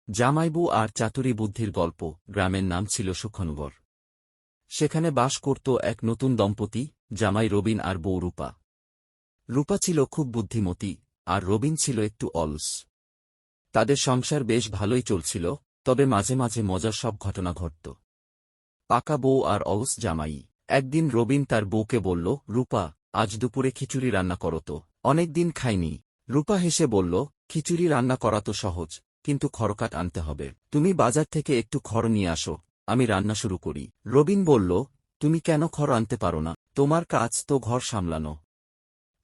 জামাইবু আর চাতুরী বুদ্ধির গল্প। গ্রামের নাম ছিল সুখনগর। সেখানে বাস করত এক নতুন দম্পতি, জামাই রবিন আর বউ রূপা। রূপা ছিল খুব বুদ্ধিমতী, আর রবিন ছিল একটু অলস। তাদের সংসার বেশ ভালোই চলছিল, তবে মাঝে মাঝে মজার সব ঘটনা ঘটত। পাকা বউ আর অলস জামাই। একদিন রবিন তার বউকে বলল, রূপা, আজ দুপুরে খিচুড়ি রান্না করো তো, অনেকদিন খাইনি। রূপা হেসে বলল, খিচুড়ি রান্না করা তো সহজ, কিন্তু খড়কাঠ আনতে হবে। তুমি বাজার থেকে একটু খড় নিয়ে আসো, আমি রান্না শুরু করি। রবিন বলল, তুমি কেন খড় আনতে পারো না? তোমার কাজ তো ঘর সামলানো,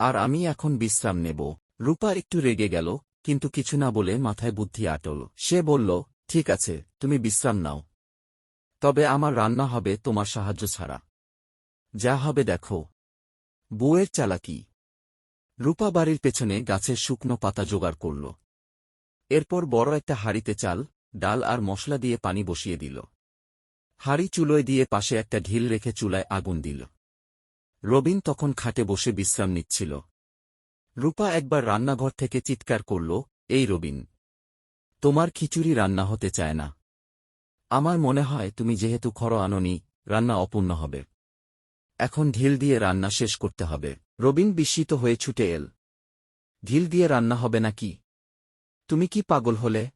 আর আমি এখন বিশ্রাম নেব। রূপা একটু রেগে গেল, কিন্তু কিছু না বলে মাথায় বুদ্ধি আটল। সে বলল, ঠিক আছে, তুমি বিশ্রাম নাও, তবে আমার রান্না হবে তোমার সাহায্য ছাড়া। যা হবে দেখো। বউয়ের চালাকি। রূপা বাড়ির পেছনে গাছের শুকনো পাতা জোগাড় করল। এরপর বড় একটা হাঁড়িতে চাল, ডাল আর মশলা দিয়ে পানি বসিয়ে দিল। হাঁড়ি চুলোয় দিয়ে পাশে একটা ঢিল রেখে চুলায় আগুন দিল। রবিন তখন খাটে বসে বিশ্রাম নিচ্ছিল। রূপা একবার রান্নাঘর থেকে চিৎকার করল, এই রবিন, তোমার খিচুড়ি রান্না হতে চায় না। আমার মনে হয় তুমি যেহেতু খড় আনোনি, রান্না অপূর্ণ হবে। এখন ঢিল দিয়ে রান্না শেষ করতে হবে। রবিন বিস্মিত হয়ে ছুটে এল। ঢিল দিয়ে রান্না হবে নাকি? তুমি কি পাগল হলে?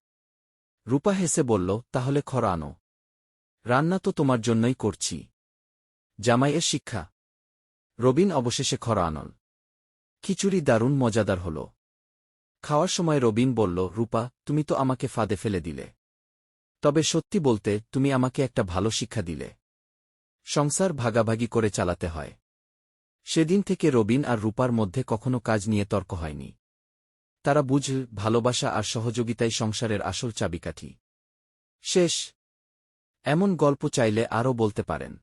রূপা হেসে বলল, তাহলে খড় আনো। রান্না তো তোমার জন্যই করছি। জামাইয়ের শিক্ষা। রবিন অবশেষে খড় আনল। খিচুড়ি দারুণ মজাদার হল। খাওয়ার সময় রবিন বলল, রূপা, তুমি তো আমাকে ফাঁদে ফেলে দিলে। তবে সত্যি বলতে, তুমি আমাকে একটা ভালো শিক্ষা দিলে। সংসার ভাগাভাগি করে চালাতে হয়। সেদিন থেকে রবিন আর রূপার মধ্যে কখনো কাজ নিয়ে তর্ক হয়নি। তারা বুঝল, ভালোবাসা আর সহযোগিতাই সংসারের আসল চাবিকাঠি। শেষ। এমন গল্প চাইলে আরও বলতে পারেন।